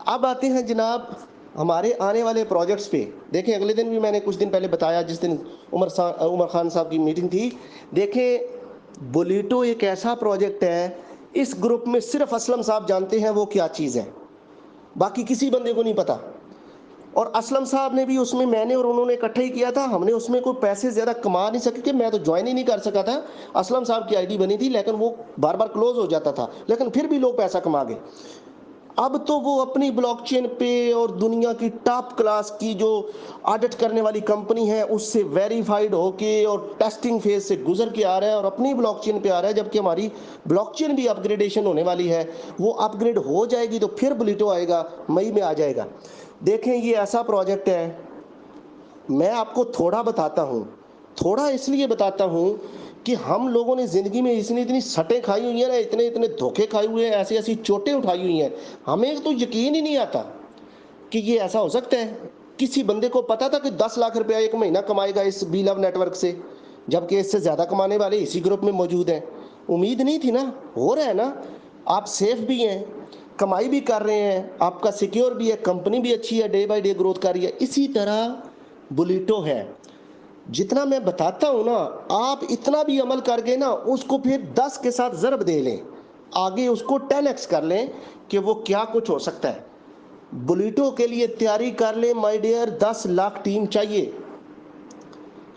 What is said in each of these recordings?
اب آتے ہیں جناب ہمارے آنے والے پروجیکٹس پہ. دیکھیں اگلے دن بھی میں نے کچھ دن پہلے بتایا، جس دن عمر خان صاحب کی میٹنگ تھی. دیکھیں بولیٹو ایک ایسا پروجیکٹ ہے، اس گروپ میں صرف اسلم صاحب جانتے ہیں وہ کیا چیز ہے، باقی کسی بندے کو نہیں پتا. اور اسلم صاحب نے بھی اس میں نے اور انہوں نے اکٹھا ہی کیا تھا. ہم نے اس میں کوئی پیسے زیادہ کما نہیں سکے، کہ میں تو جوائن ہی نہیں کر سکا تھا. اسلم صاحب کی آئی ڈی بنی تھی لیکن وہ بار بار کلوز ہو جاتا تھا، لیکن پھر بھی لوگ پیسہ کما گئے. اب تو وہ اپنی بلاک چین پہ اور دنیا کی ٹاپ کلاس کی جو آڈٹ کرنے والی کمپنی ہے اس سے ویریفائڈ ہو کے اور ٹیسٹنگ فیز سے گزر کے آ رہا ہے اور اپنی بلاک چین پہ آ رہا ہے. جبکہ ہماری بلاک چین بھی اپ گریڈیشن ہونے والی ہے، وہ اپ گریڈ ہو جائے گی تو پھر بلیٹو آئے گا، مئی میں آ جائے گا. دیکھیں یہ ایسا پروجیکٹ ہے، میں آپ کو تھوڑا بتاتا ہوں، تھوڑا اس لیے بتاتا ہوں کہ ہم لوگوں نے زندگی میں اتنی سٹیں کھائی ہوئی ہیں نا، اتنے دھوکے کھائے ہوئے ہیں، ایسی ایسی چوٹیں اٹھائی ہوئی ہیں، ہمیں تو یقین ہی نہیں آتا کہ یہ ایسا ہو سکتا ہے. کسی بندے کو پتا تھا کہ 10 لاکھ روپیہ ایک مہینہ کمائے گا اس بی لو نیٹ ورک سے، جبکہ اس سے زیادہ کمانے والے اسی گروپ میں موجود ہیں. امید نہیں تھی نا. ہو رہا ہے نا، آپ سیف بھی ہیں، کمائی بھی کر رہے ہیں، آپ کا سیکیور بھی ہے، کمپنی بھی اچھی ہے، ڈے بائی ڈے گروتھ کر رہی ہے. اسی طرح بلیٹو ہے. جتنا میں بتاتا ہوں نا، آپ اتنا بھی عمل کر گئے نا، اس کو پھر 10 کے ساتھ ضرب دے لیں، آگے اس کو 10x کر لیں کہ وہ کیا کچھ ہو سکتا ہے. بلیٹو کے لیے تیاری کر لیں مائی ڈیئر. 10 لاکھ ٹیم چاہیے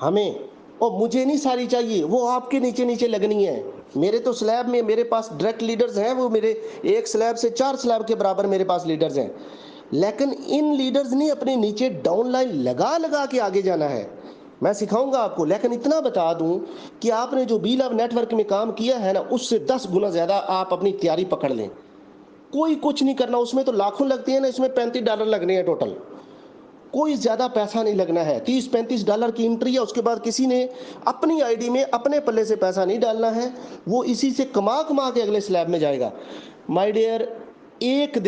ہمیں، اور مجھے نہیں ساری چاہیے، وہ آپ کے نیچے نیچے لگنی ہے. میرے تو سلیب میں میرے پاس ڈائریکٹ لیڈرز ہیں، وہ میرے ایک سلیب سے 4 سلیب کے برابر میرے پاس لیڈرز ہیں. لیکن ان لیڈرز نے اپنے نیچے ڈاؤن لائن لگا لگا کے آگے جانا ہے. میں سکھاؤں گا آپ کو، لیکن اتنا بتا دوں کہ آپ نے جو بی لو نیٹ ورک میں کام کیا ہے نا، اس سے 10 گنا زیادہ آپ اپنی تیاری پکڑ لیں. کوئی کچھ نہیں کرنا، اس میں تو لاکھوں لگتے ہیں نا، اس میں $35 لگنے ہیں ٹوٹل. کوئی زیادہ پیسہ نہیں لگنا ہے. $30-35 کی انٹری ہے، اس کے بعد کسی نے اپنی آئی ڈی میں اپنے پلے سے پیسہ نہیں ڈالنا ہے، وہ اسی سے کما کما کے اگلے سلیب میں جائے گا. مائی ڈیئر، ایک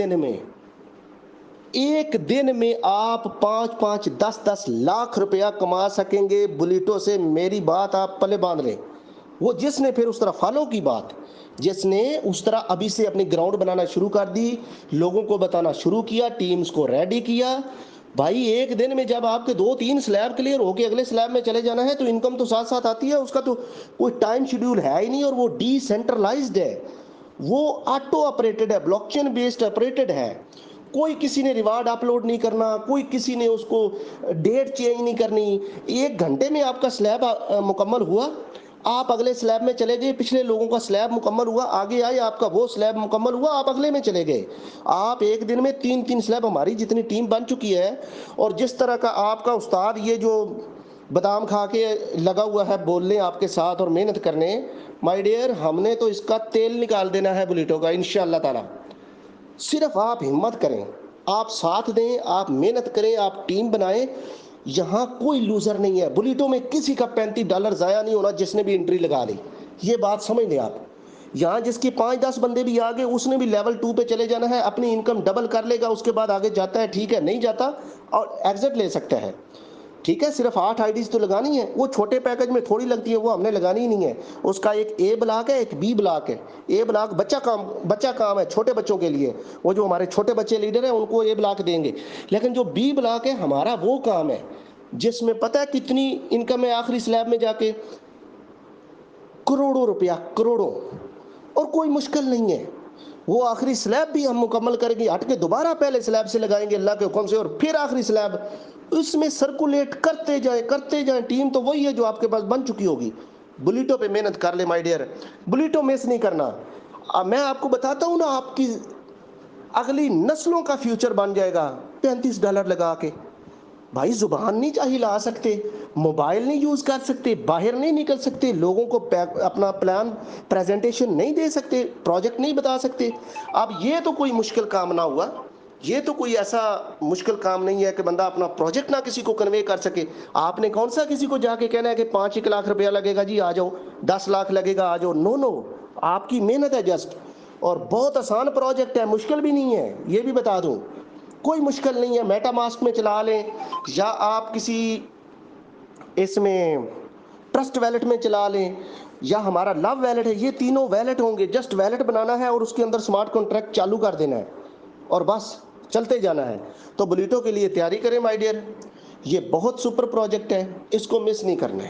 دن میں آپ 5-5 10 لاکھ روپیہ کما سکیں گے بلیٹو سے. میری بات آپ پلے باندھ لیں. وہ جس نے پھر اس طرح فالو کی بات، جس نے اس طرح ابھی سے اپنی گراؤنڈ بنانا شروع کر دی، لوگوں کو بتانا شروع کیا، ٹیمز کو ریڈی کیا. بھائی ایک دن میں جب آپ کے 2-3 سلیب کلیئر ہو کے اگلے سلیب میں چلے جانا ہے تو انکم تو ساتھ ساتھ آتی ہے. اس کا تو کوئی ٹائم شیڈیول ہے ہی نہیں، اور وہ ڈی سینٹرلائزڈ ہے، وہ آٹو آپریٹڈ ہے، بلاک چین بیسڈ آپریٹڈ ہے. کوئی کسی نے ریوارڈ اپلوڈ نہیں کرنا، کوئی کسی نے اس کو ڈیٹ چینج نہیں کرنی. 1 گھنٹے میں آپ کا سلیب مکمل ہوا، آپ اگلے سلیب میں چلے گئے. پچھلے لوگوں کا سلیب مکمل ہوا، آگے آئے، آپ کا وہ سلیب مکمل ہوا، آپ اگلے میں چلے گئے. آپ ایک دن میں 3 سلیب، ہماری جتنی ٹیم بن چکی ہے، اور جس طرح کا آپ کا استاد یہ جو بادام کھا کے لگا ہوا ہے بولنے آپ کے ساتھ اور محنت کرنے، مائی ڈیئر ہم نے تو اس کا تیل نکال دینا ہے بلیٹو کا انشاءاللہ تعالی. صرف آپ ہمت کریں، آپ ساتھ دیں، آپ محنت کریں، آپ ٹیم بنائیں. یہاں کوئی لوزر نہیں ہے. بلیٹو میں کسی کا $35 ضائع نہیں ہونا جس نے بھی انٹری لگا لی. یہ بات سمجھ لیں آپ. یہاں جس کے 5-10 بندے بھی آگے، اس نے بھی لیول 2 پہ چلے جانا ہے، اپنی انکم ڈبل کر لے گا، اس کے بعد آگے جاتا ہے ٹھیک ہے، نہیں جاتا اور ایگزٹ لے سکتا ہے. ٹھیک ہے، صرف 8 آئی ڈیز تو لگانی ہے، وہ چھوٹے پیکج میں تھوڑی لگتی ہے، وہ ہم نے لگانی ہی نہیں ہے. اس کا ایک اے بلاک ہے، ایک بی بلاک ہے. اے بلاک بچہ کام ہے چھوٹے بچوں کے لیے، وہ جو ہمارے چھوٹے بچے لیڈر ہیں ان کو اے بلاک دیں گے. لیکن جو بی بلاک ہے ہمارا وہ کام ہے جس میں پتہ ہے کتنی انکم ہے آخری سلیب میں جا کے؟ کروڑوں روپیہ، کروڑوں. اور کوئی مشکل نہیں ہے. وہ آخری سلیب بھی ہم مکمل کریں گے، ہٹ کے دوبارہ پہلے سلیب سے لگائیں گے اللہ کے حکم سے، اور پھر آخری سلیب. اس میں سرکولیٹ کرتے جائیں. ٹیم تو وہی ہے جو آپ کے پاس بن چکی ہوگی. بلیٹو پہ محنت کر لے مائی ڈیئر، بلیٹو مس نہیں کرنا. میں آپ کو بتاتا ہوں نا، آپ کی اگلی نسلوں کا فیوچر بن جائے گا $35 لگا کے. بھائی زبان نہیں چاہیے لا سکتے، موبائل نہیں یوز کر سکتے، باہر نہیں نکل سکتے، لوگوں کو اپنا پلان پریزنٹیشن نہیں دے سکتے، پروجیکٹ نہیں بتا سکتے. اب یہ تو کوئی مشکل کام نہ ہوا. یہ تو کوئی ایسا مشکل کام نہیں ہے کہ بندہ اپنا پروجیکٹ نہ کسی کو کنوے کر سکے. آپ نے کون سا کسی کو جا کے کہنا ہے کہ 5 لاکھ روپیہ لگے گا جی آ جاؤ، 10 لاکھ لگے گا آ جاؤ. نو نو، آپ کی محنت ہے جسٹ. اور بہت آسان پروجیکٹ ہے، مشکل بھی نہیں ہے، یہ بھی بتا دوں. کوئی مشکل نہیں ہے. میٹا ماسک میں چلا لیں، یا آپ کسی اس میں ٹرسٹ ویلٹ میں چلا لیں، یا ہمارا لو ویلٹ ہے. یہ تینوں ویلٹ ہوں گے، جسٹ ویلٹ بنانا ہے اور اس کے اندر سمارٹ کانٹریکٹ چالو کر دینا ہے، اور بس چلتے جانا ہے. تو بلیٹو کے لیے تیاری کریں مائی ڈیئر. یہ بہت سپر پروجیکٹ ہے, اس کو مس نہیں کرنا ہے.